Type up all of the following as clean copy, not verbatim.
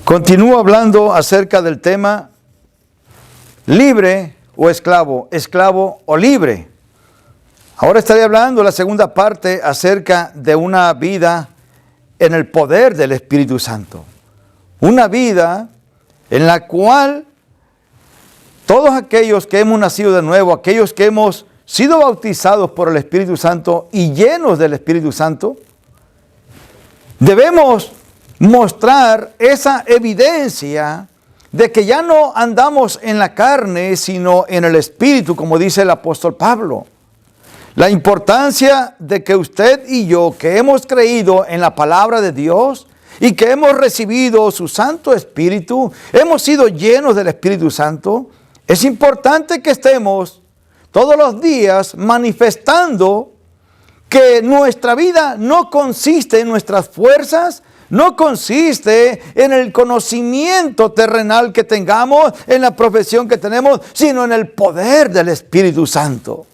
Continúo hablando acerca del tema libre o esclavo, esclavo o libre. Ahora estaré hablando la segunda parte acerca de una vida en el poder del Espíritu Santo. Una vida en la cual todos aquellos que hemos nacido de nuevo, aquellos que hemos sido bautizados por el Espíritu Santo y llenos del Espíritu Santo, debemos mostrar esa evidencia de que ya no andamos en la carne, sino en el Espíritu, como dice el apóstol Pablo. La importancia de que usted y yo, que hemos creído en la palabra de Dios y que hemos recibido su Santo Espíritu, hemos sido llenos del Espíritu Santo, es importante que estemos todos los días manifestando que nuestra vida no consiste en nuestras fuerzas, no consiste en el conocimiento terrenal que tengamos, en la profesión que tenemos, sino en el poder del Espíritu Santo.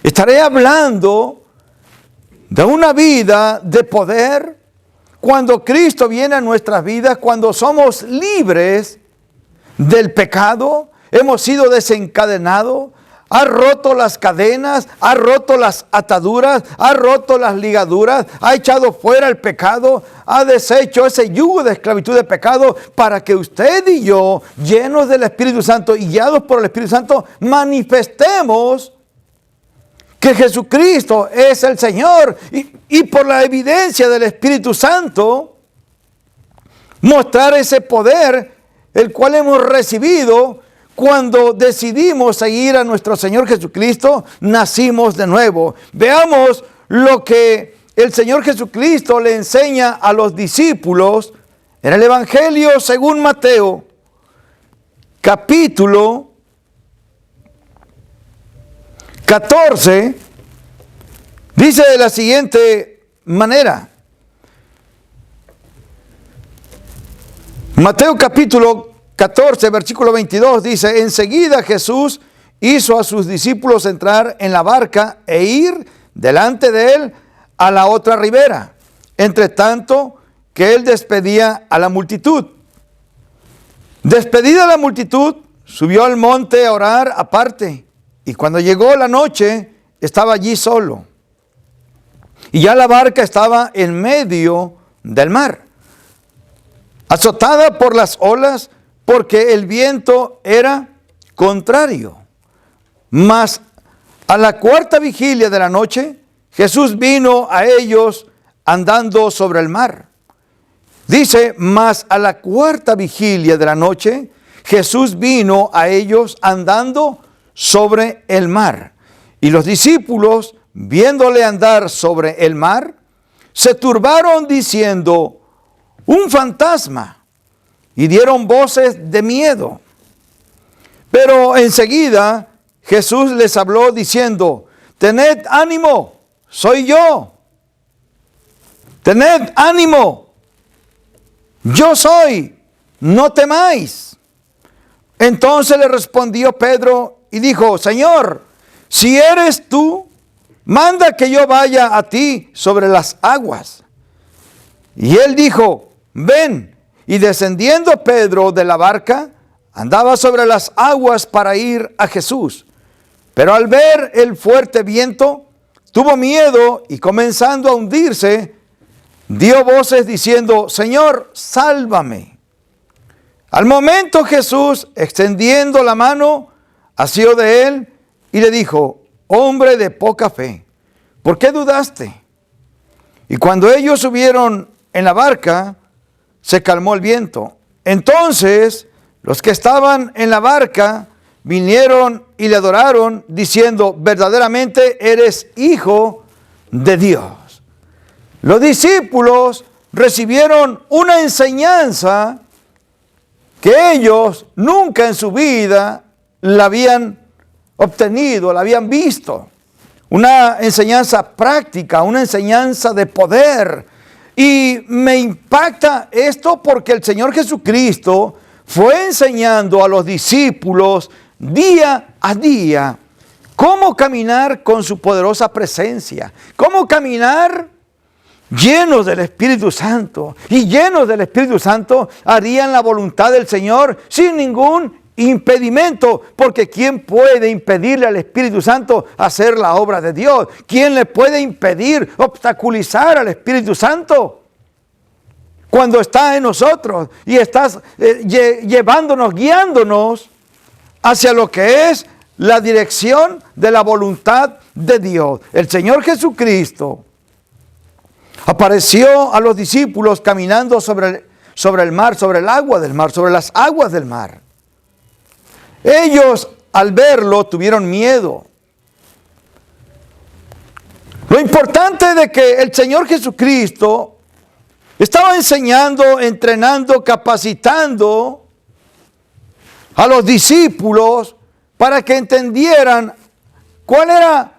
Estaré hablando de una vida de poder cuando Cristo viene a nuestras vidas, cuando somos libres del pecado, hemos sido desencadenados, ha roto las cadenas, ha roto las ataduras, ha roto las ligaduras, ha echado fuera el pecado, ha deshecho ese yugo de esclavitud de pecado para que usted y yo, llenos del Espíritu Santo y guiados por el Espíritu Santo, manifestemos que Jesucristo es el Señor y por la evidencia del Espíritu Santo, mostrar ese poder el cual hemos recibido. Cuando decidimos seguir a nuestro Señor Jesucristo, nacimos de nuevo. Veamos lo que el Señor Jesucristo le enseña a los discípulos en el Evangelio según Mateo, capítulo 14, dice de la siguiente manera. Mateo capítulo 14, versículo 22 dice: enseguida Jesús hizo a sus discípulos entrar en la barca e ir delante de él a la otra ribera, entre tanto que él despedía a la multitud. Despedida la multitud, subió al monte a orar aparte, y cuando llegó la noche, estaba allí solo. Y ya la barca estaba en medio del mar, azotada por las olas, porque el viento era contrario. Mas a la cuarta vigilia de la noche, Jesús vino a ellos andando sobre el mar. Dice, mas a la cuarta vigilia de la noche, Jesús vino a ellos andando sobre el mar. Y los discípulos, viéndole andar sobre el mar, se turbaron diciendo: un fantasma. Y dieron voces de miedo. Pero enseguida Jesús les habló diciendo: tened ánimo, soy yo. Tened ánimo, yo soy, no temáis. Entonces le respondió Pedro y dijo: Señor, si eres tú, manda que yo vaya a ti sobre las aguas. Y él dijo: ven. Y descendiendo Pedro de la barca, andaba sobre las aguas para ir a Jesús. Pero al ver el fuerte viento, tuvo miedo y comenzando a hundirse, dio voces diciendo: Señor, sálvame. Al momento Jesús, extendiendo la mano, asió de él y le dijo: hombre de poca fe, ¿por qué dudaste? Y cuando ellos subieron en la barca, se calmó el viento. Entonces los que estaban en la barca vinieron y le adoraron, diciendo: verdaderamente eres Hijo de Dios. Los discípulos recibieron una enseñanza que ellos nunca en su vida la habían obtenido, la habían visto. Una enseñanza práctica, una enseñanza de poder. Y me impacta esto porque el Señor Jesucristo fue enseñando a los discípulos día a día cómo caminar con su poderosa presencia, cómo caminar llenos del Espíritu Santo. Y llenos del Espíritu Santo harían la voluntad del Señor sin ningún impedimento. Porque ¿quién puede impedirle al Espíritu Santo hacer la obra de Dios? ¿Quién le puede impedir, obstaculizar al Espíritu Santo? Cuando está en nosotros y estás llevándonos, guiándonos hacia lo que es la dirección de la voluntad de Dios. El Señor Jesucristo apareció a los discípulos caminando sobre el mar, sobre el agua del mar, sobre las aguas del mar. Ellos al verlo tuvieron miedo. Lo importante de que el Señor Jesucristo estaba enseñando, entrenando, capacitando a los discípulos para que entendieran cuál era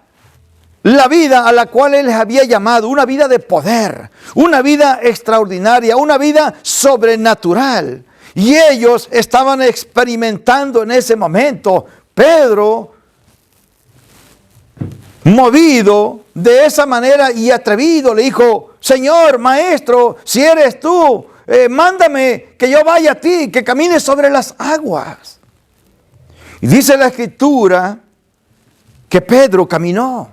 la vida a la cual Él les había llamado, una vida de poder, una vida extraordinaria, una vida sobrenatural. Y ellos estaban experimentando en ese momento. Pedro, movido de esa manera y atrevido, le dijo: Señor, Maestro, si eres tú, mándame que yo vaya a ti, que camine sobre las aguas. Y dice la Escritura que Pedro caminó.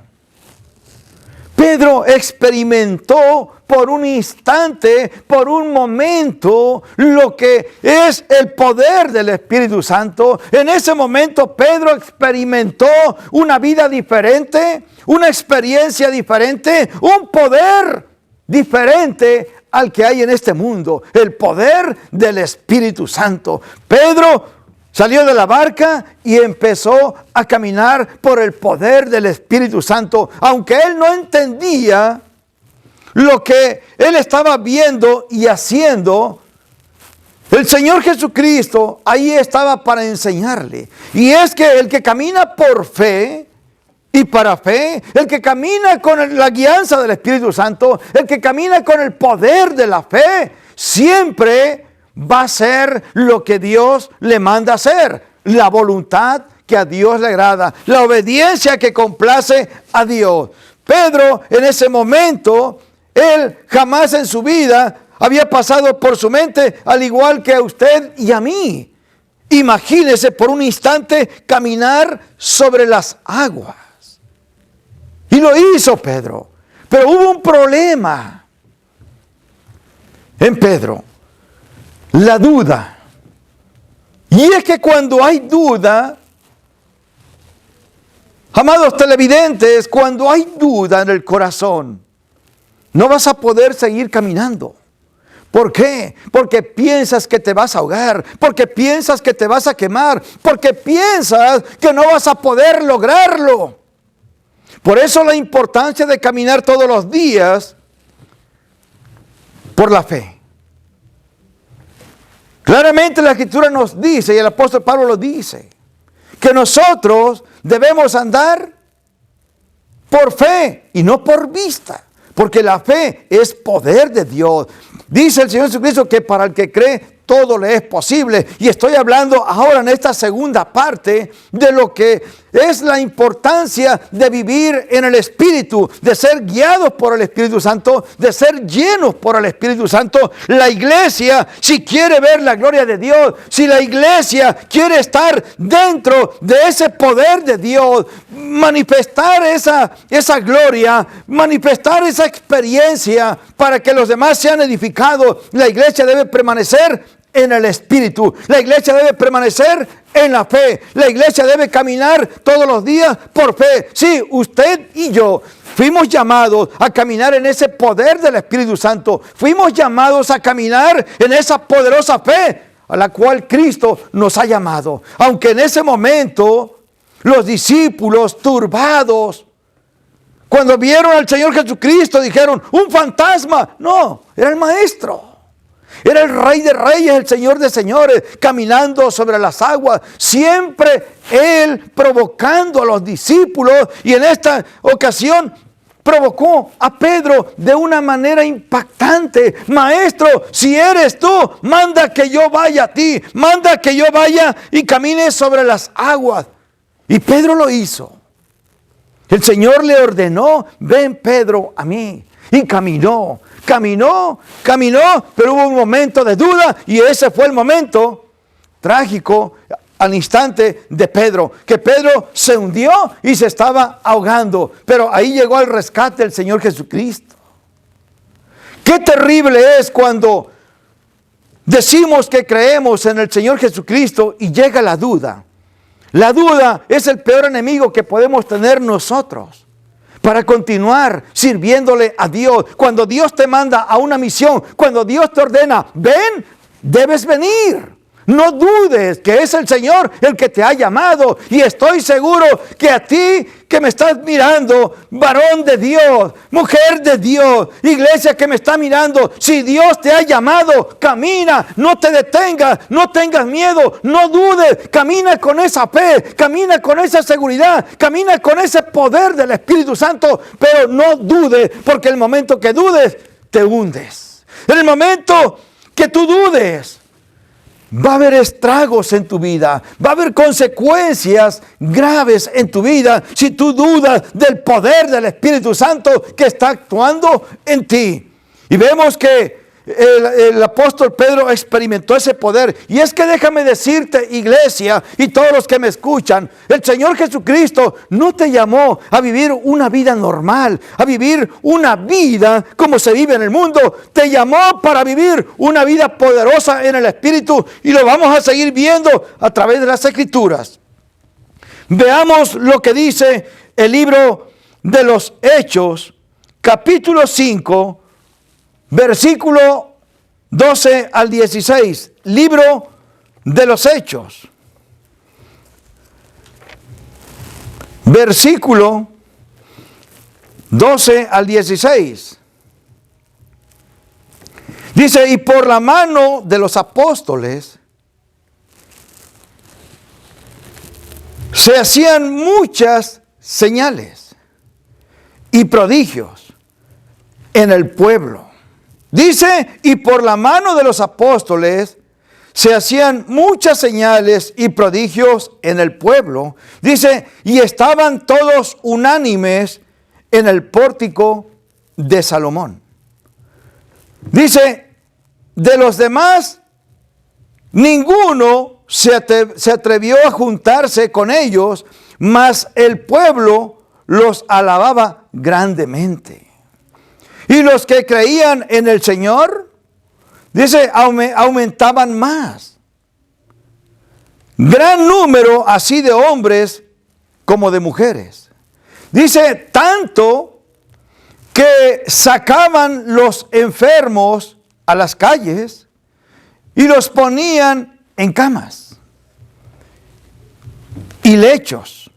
Pedro experimentó por un instante, por un momento, lo que es el poder del Espíritu Santo. En ese momento Pedro experimentó una vida diferente, una experiencia diferente, un poder diferente al que hay en este mundo. El poder del Espíritu Santo. Pedro salió de la barca y empezó a caminar por el poder del Espíritu Santo. Aunque él no entendía lo que él estaba viendo y haciendo, el Señor Jesucristo ahí estaba para enseñarle. Y es que el que camina por fe y para fe, el que camina con la guianza del Espíritu Santo, el que camina con el poder de la fe, siempre va a ser lo que Dios le manda hacer, la voluntad que a Dios le agrada, la obediencia que complace a Dios. Pedro, en ese momento, él jamás en su vida había pasado por su mente, al igual que a usted y a mí. Imagínese por un instante caminar sobre las aguas. Y lo hizo Pedro. Pero hubo un problema en Pedro. La duda. Y es que cuando hay duda, amados televidentes, cuando hay duda en el corazón, no vas a poder seguir caminando. ¿Por qué? Porque piensas que te vas a ahogar, porque piensas que te vas a quemar, porque piensas que no vas a poder lograrlo. Por eso la importancia de caminar todos los días por la fe. Claramente la Escritura nos dice, y el apóstol Pablo lo dice, que nosotros debemos andar por fe y no por vista, porque la fe es poder de Dios. Dice el Señor Jesucristo que para el que cree todo le es posible. Y estoy hablando ahora en esta segunda parte de lo que es la importancia de vivir en el Espíritu, de ser guiados por el Espíritu Santo, de ser llenos por el Espíritu Santo. La iglesia, si quiere ver la gloria de Dios, si la iglesia quiere estar dentro de ese poder de Dios, manifestar esa gloria, manifestar esa experiencia para que los demás sean edificados, la iglesia debe permanecer en el Espíritu. La iglesia debe permanecer en la fe. La iglesia debe caminar todos los días por fe. Sí, usted y yo fuimos llamados a caminar en ese poder del Espíritu Santo. Fuimos llamados a caminar en esa poderosa fe a la cual Cristo nos ha llamado. Aunque en ese momento los discípulos turbados, cuando vieron al Señor Jesucristo, dijeron: un fantasma. No, era el Maestro. Era el Rey de Reyes, el Señor de Señores, caminando sobre las aguas. Siempre Él provocando a los discípulos. Y en esta ocasión provocó a Pedro de una manera impactante. Maestro, si eres tú, manda que yo vaya a ti. Manda que yo vaya y camine sobre las aguas. Y Pedro lo hizo. El Señor le ordenó: ven Pedro a mí. Y caminó, pero hubo un momento de duda y ese fue el momento trágico al instante de Pedro, que Pedro se hundió y se estaba ahogando, pero ahí llegó el rescate del Señor Jesucristo. Qué terrible es cuando decimos que creemos en el Señor Jesucristo y llega la duda. La duda es el peor enemigo que podemos tener nosotros para continuar sirviéndole a Dios. Cuando Dios te manda a una misión, cuando Dios te ordena, ven, debes venir. No dudes que es el Señor el que te ha llamado. Y estoy seguro que a ti que me estás mirando, varón de Dios, mujer de Dios, iglesia que me está mirando, si Dios te ha llamado, camina, no te detengas, no tengas miedo, no dudes, camina con esa fe, camina con esa seguridad, camina con ese poder del Espíritu Santo, pero no dudes, porque el momento que dudes, te hundes. En el momento que tú dudes, va a haber estragos en tu vida, va a haber consecuencias graves en tu vida si tú dudas del poder del Espíritu Santo que está actuando en ti. Y vemos que el apóstol Pedro experimentó ese poder. Y es que déjame decirte, iglesia, y todos los que me escuchan, el Señor Jesucristo no te llamó a vivir una vida normal, a vivir una vida como se vive en el mundo. Te llamó para vivir una vida poderosa en el Espíritu, y lo vamos a seguir viendo a través de las Escrituras. Veamos lo que dice el libro de los Hechos, capítulo 5, versículo 12 al 16, libro de los Hechos. Versículo 12 al 16. Dice, y por la mano de los apóstoles se hacían muchas señales y prodigios en el pueblo. Dice, y por la mano de los apóstoles se hacían muchas señales y prodigios en el pueblo. Dice, y estaban todos unánimes en el pórtico de Salomón. Dice, de los demás, ninguno se atrevió a juntarse con ellos, mas el pueblo los alababa grandemente. Y los que creían en el Señor, dice, aumentaban más. Gran número así de hombres como de mujeres. Dice, tanto que sacaban los enfermos a las calles y los ponían en camas y lechos.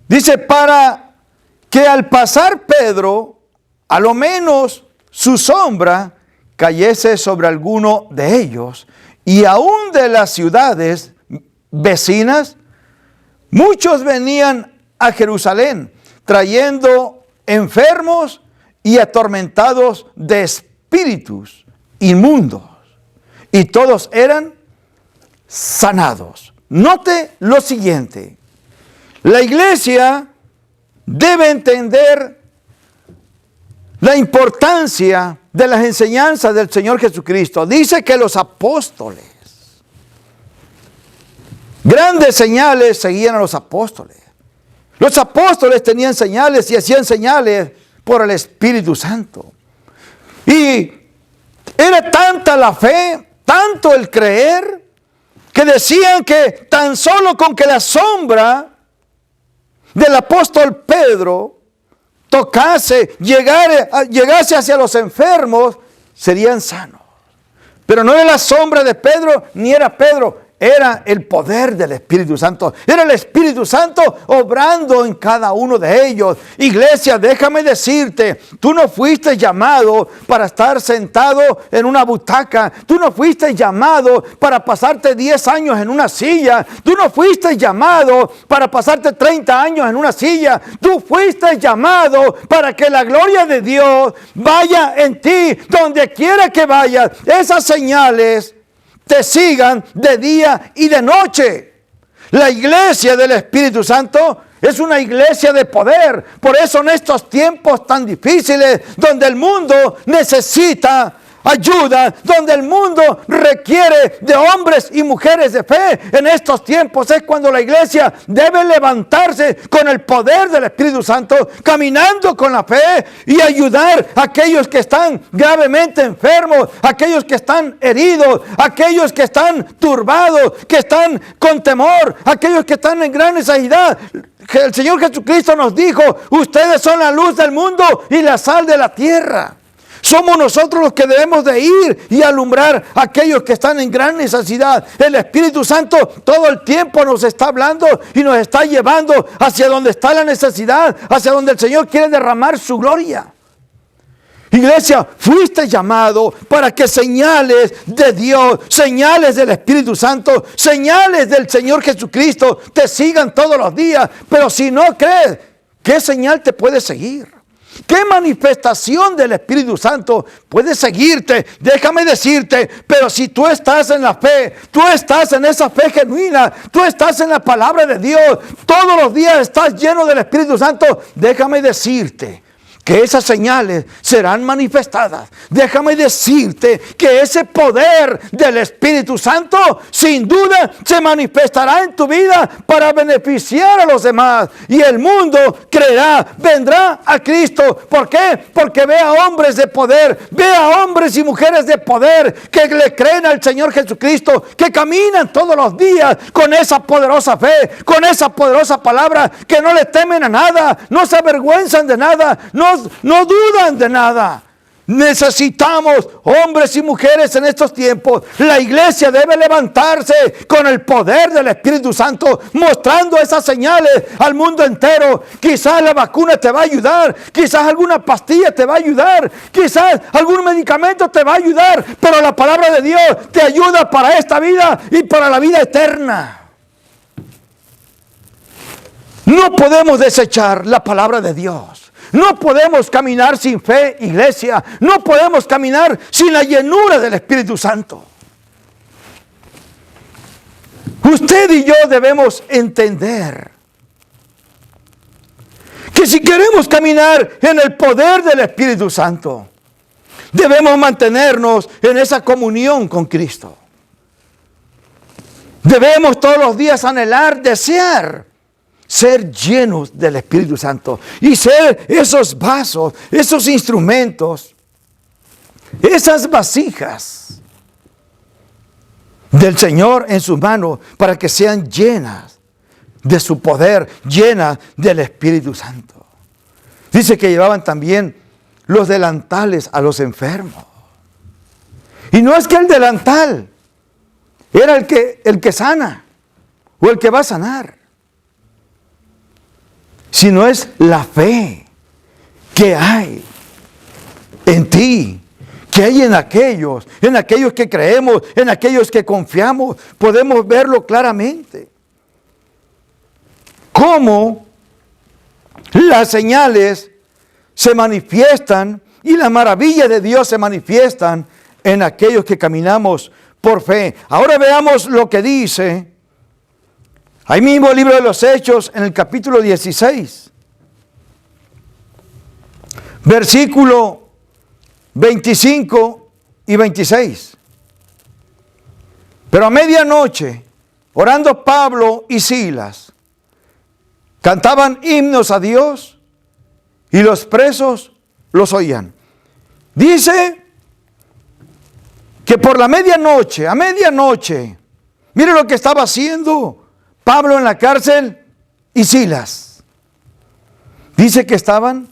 Dice, para que al pasar Pedro, a lo menos su sombra cayese sobre alguno de ellos. Y aún de las ciudades vecinas, muchos venían a Jerusalén, trayendo enfermos y atormentados de espíritus inmundos. Y todos eran sanados. Note lo siguiente. La iglesia debe entender la importancia de las enseñanzas del Señor Jesucristo. Dice que los apóstoles, grandes señales seguían a los apóstoles. Los apóstoles tenían señales y hacían señales por el Espíritu Santo. Y era tanta la fe, tanto el creer, que decían que tan solo con que la sombra del apóstol Pedro tocase, llegase hacia los enfermos, serían sanos. Pero no era la sombra de Pedro, ni era Pedro, era el poder del Espíritu Santo. Era el Espíritu Santo obrando en cada uno de ellos. Iglesia, déjame decirte, tú no fuiste llamado para estar sentado en una butaca. Tú no fuiste llamado para pasarte 10 años en una silla. Tú no fuiste llamado para pasarte 30 años en una silla. Tú fuiste llamado para que la gloria de Dios vaya en ti, donde quiera que vayas. Esas señales te sigan de día y de noche. La iglesia del Espíritu Santo Es una iglesia de poder. Por eso en estos tiempos tan difíciles, donde el mundo necesita ayuda, donde el mundo requiere de hombres y mujeres de fe, en estos tiempos es cuando la iglesia debe levantarse con el poder del Espíritu Santo, caminando con la fe y ayudar a aquellos que están gravemente enfermos, aquellos que están heridos, aquellos que están turbados, que están con temor, aquellos que están en gran necesidad. El Señor Jesucristo nos dijo: ustedes son la luz del mundo y la sal de la tierra. Somos nosotros los que debemos de ir y alumbrar a aquellos que están en gran necesidad. El Espíritu Santo todo el tiempo nos está hablando y nos está llevando hacia donde está la necesidad, hacia donde el Señor quiere derramar su gloria. Iglesia, fuiste llamado para que señales de Dios, señales del Espíritu Santo, señales del Señor Jesucristo te sigan todos los días. Pero si no crees, ¿qué señal te puede seguir? ¿Qué manifestación del Espíritu Santo puede seguirte? Déjame decirte, pero si tú estás en la fe, tú estás en esa fe genuina, tú estás en la palabra de Dios, todos los días estás lleno del Espíritu Santo, déjame decirte que esas señales serán manifestadas. Déjame decirte que ese poder del Espíritu Santo sin duda se manifestará en tu vida para beneficiar a los demás. Y el mundo creerá, vendrá a Cristo. ¿Por qué? Porque ve a hombres de poder, ve a hombres y mujeres de poder que le creen al Señor Jesucristo, que caminan todos los días con esa poderosa fe, con esa poderosa palabra, que no le temen a nada, no se avergüenzan de nada, no dudan de nada. Necesitamos hombres y mujeres en estos tiempos. La iglesia debe levantarse con el poder del Espíritu Santo, mostrando esas señales al mundo entero. Quizás la vacuna te va a ayudar, quizás alguna pastilla te va a ayudar, quizás algún medicamento te va a ayudar, pero la palabra de Dios te ayuda para esta vida y para la vida eterna. No podemos desechar la palabra de Dios. No podemos caminar sin fe, iglesia. No podemos caminar sin la llenura del Espíritu Santo. Usted y yo debemos entender que si queremos caminar en el poder del Espíritu Santo, debemos mantenernos en esa comunión con Cristo. Debemos todos los días anhelar, desear ser llenos del Espíritu Santo y ser esos vasos, esos instrumentos, esas vasijas del Señor en sus manos para que sean llenas de su poder, llenas del Espíritu Santo. Dice que llevaban también los delantales a los enfermos. Y no es que el delantal era el que sana o el que va a sanar, sino es la fe que hay en ti, que hay en aquellos que creemos, en aquellos que confiamos. Podemos verlo claramente. Cómo las señales se manifiestan y las maravillas de Dios se manifiestan en aquellos que caminamos por fe. Ahora veamos lo que dice ahí mismo el libro de los Hechos, en el capítulo 16, versículo 25 y 26. Pero a medianoche, orando Pablo y Silas, cantaban himnos a Dios y los presos los oían. Dice que por la medianoche, a medianoche, mire lo que estaba haciendo Pablo en la cárcel y Silas. Dice que estaban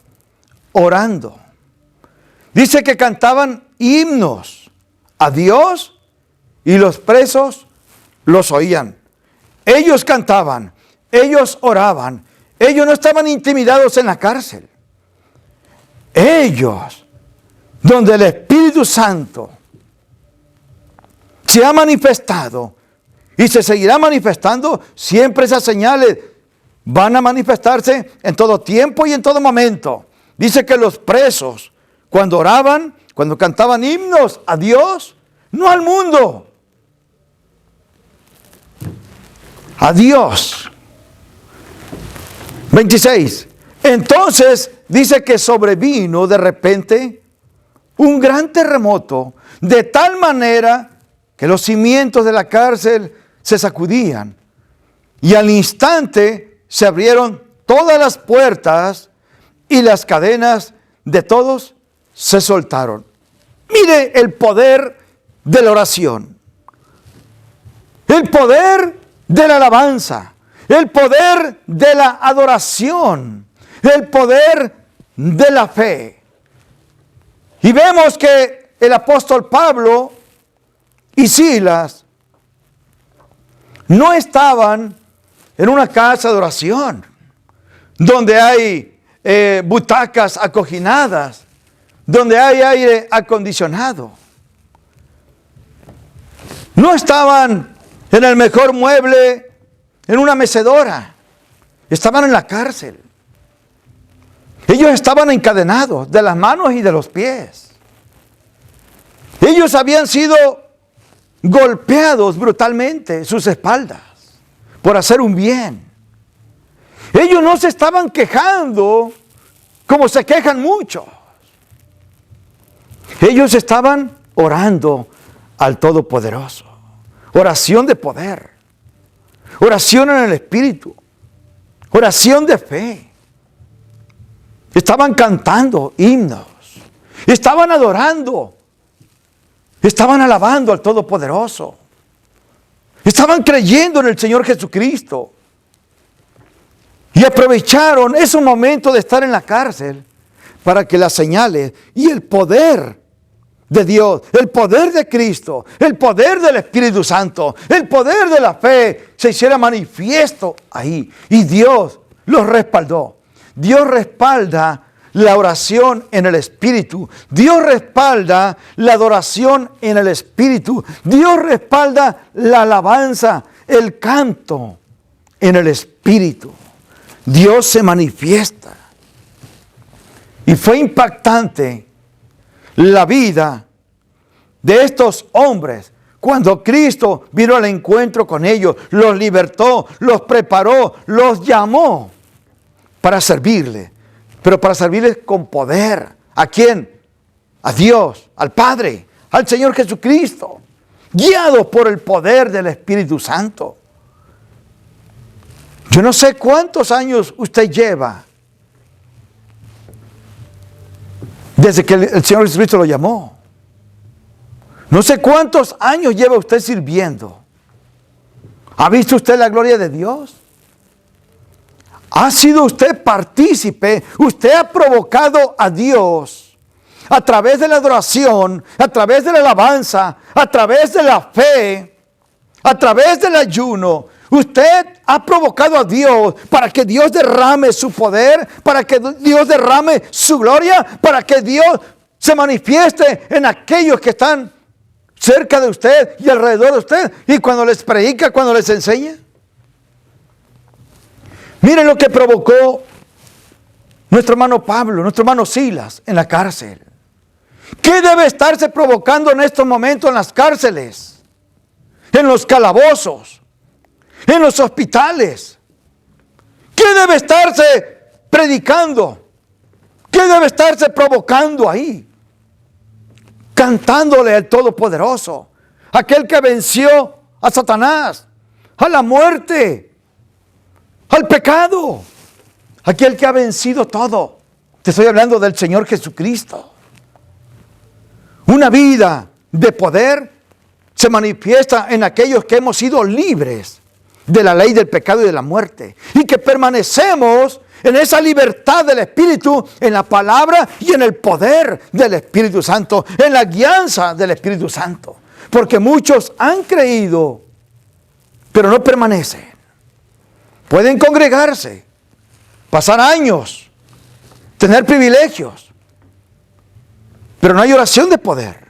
orando. Dice que cantaban himnos a Dios y los presos los oían. Ellos cantaban, ellos oraban, ellos no estaban intimidados en la cárcel. Ellos, donde el Espíritu Santo se ha manifestado y se seguirá manifestando, siempre esas señales van a manifestarse en todo tiempo y en todo momento. Dice que los presos, cuando oraban, cuando cantaban himnos a Dios, no al mundo, a Dios, 26. Entonces dice que sobrevino de repente un gran terremoto, de tal manera que los cimientos de la cárcel se sacudían, y al instante se abrieron todas las puertas y las cadenas de todos se soltaron. Mire el poder de la oración, el poder de la alabanza, el poder de la adoración, el poder de la fe. Y vemos que el apóstol Pablo y Silas no estaban en una casa de oración donde hay butacas acoginadas, donde hay aire acondicionado. No estaban en el mejor mueble, en una mecedora. Estaban en la cárcel. Ellos estaban encadenados de las manos y de los pies. Ellos habían sido golpeados brutalmente sus espaldas por hacer un bien. Ellos no se estaban quejando como se quejan muchos. Ellos estaban orando al Todopoderoso. Oración de poder. Oración en el Espíritu. Oración de fe. Estaban cantando himnos. Estaban adorando. Estaban alabando al Todopoderoso. Estaban creyendo en el Señor Jesucristo. Y aprovecharon ese momento de estar en la cárcel para que las señales y el poder de Dios, el poder de Cristo, el poder del Espíritu Santo, el poder de la fe se hiciera manifiesto ahí. Y Dios los respaldó. Dios respalda la oración en el Espíritu. Dios respalda la adoración en el Espíritu. Dios respalda la alabanza, el canto en el Espíritu. Dios se manifiesta. Y fue impactante la vida de estos hombres cuando Cristo vino al encuentro con ellos, los libertó, los preparó, los llamó para servirle, pero para servirles con poder. ¿A quién? A Dios, al Padre, al Señor Jesucristo, guiados por el poder del Espíritu Santo. Yo no sé cuántos años usted lleva desde que el Señor Jesucristo lo llamó. No sé cuántos años lleva usted sirviendo. ¿Ha visto usted la gloria de Dios? ¿Ha sido usted partícipe? Usted ha provocado a Dios a través de la adoración, a través de la alabanza, a través de la fe, a través del ayuno. Usted ha provocado a Dios para que Dios derrame su poder, para que Dios derrame su gloria, para que Dios se manifieste en aquellos que están cerca de usted y alrededor de usted, y cuando les predica, cuando les enseña. Miren lo que provocó nuestro hermano Pablo, nuestro hermano Silas en la cárcel. ¿Qué debe estarse provocando en estos momentos en las cárceles, en los calabozos, en los hospitales? ¿Qué debe estarse predicando? ¿Qué debe estarse provocando ahí? Cantándole al Todopoderoso, aquel que venció a Satanás, a la muerte, al pecado, aquel que ha vencido todo. Te estoy hablando del Señor Jesucristo. Una vida de poder se manifiesta en aquellos que hemos sido libres de la ley del pecado y de la muerte, y que permanecemos en esa libertad del Espíritu, en la palabra y en el poder del Espíritu Santo, en la guianza del Espíritu Santo. Porque muchos han creído, pero no permanecen. Pueden congregarse, pasar años, tener privilegios, pero no hay oración de poder.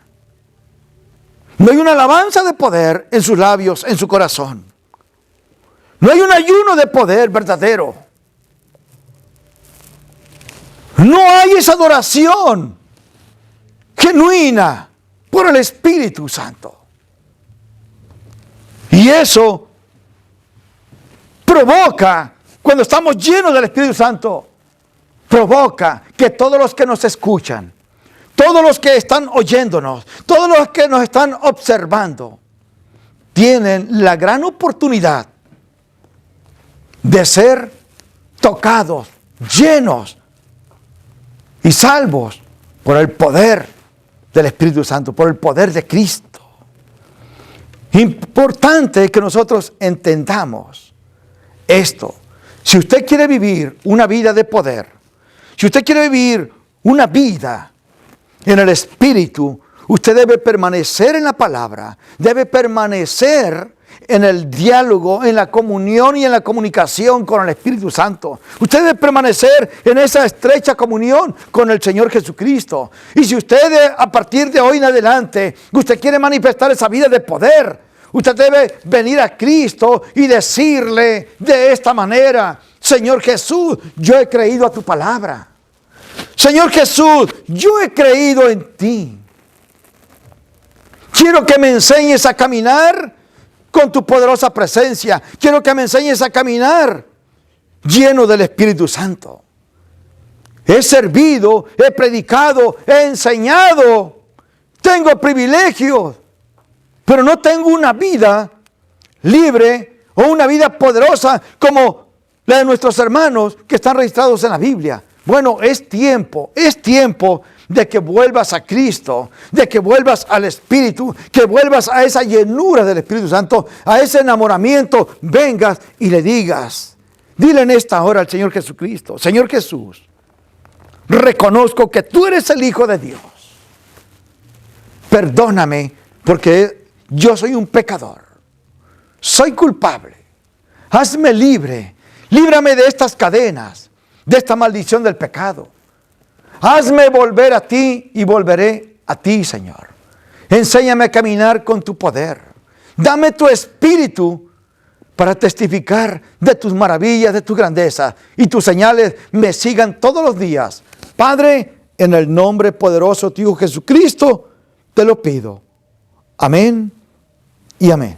No hay una alabanza de poder en sus labios, en su corazón. No hay un ayuno de poder verdadero. No hay esa adoración genuina por el Espíritu Santo. Y eso provoca cuando estamos llenos del Espíritu Santo, provoca que todos los que nos escuchan, todos los que están oyéndonos, todos los que nos están observando, tienen la gran oportunidad de ser tocados, llenos y salvos por el poder del Espíritu Santo, por el poder de Cristo. Importante que nosotros entendamos esto. Si usted quiere vivir una vida de poder, si usted quiere vivir una vida en el Espíritu, usted debe permanecer en la palabra, debe permanecer en el diálogo, en la comunión y en la comunicación con el Espíritu Santo. Usted debe permanecer en esa estrecha comunión con el Señor Jesucristo. Y si usted a partir de hoy en adelante, usted quiere manifestar esa vida de poder, usted debe venir a Cristo y decirle de esta manera: Señor Jesús, yo he creído a tu palabra. Señor Jesús, yo he creído en ti. Quiero que me enseñes a caminar con tu poderosa presencia. Quiero que me enseñes a caminar lleno del Espíritu Santo. He servido, he predicado, he enseñado. Tengo privilegios, pero no tengo una vida libre o una vida poderosa como la de nuestros hermanos que están registrados en la Biblia. Bueno, es tiempo de que vuelvas a Cristo, de que vuelvas al Espíritu, que vuelvas a esa llenura del Espíritu Santo, a ese enamoramiento. Vengas y le digas, dile en esta hora al Señor Jesucristo: Señor Jesús, reconozco que tú eres el Hijo de Dios. Perdóname porque yo soy un pecador, soy culpable. Hazme libre, líbrame de estas cadenas, de esta maldición del pecado. Hazme volver a ti y volveré a ti, Señor. Enséñame a caminar con tu poder. Dame tu espíritu para testificar de tus maravillas, de tu grandeza, y tus señales me sigan todos los días. Padre, en el nombre poderoso de tu Hijo Jesucristo, te lo pido. Amén y amén.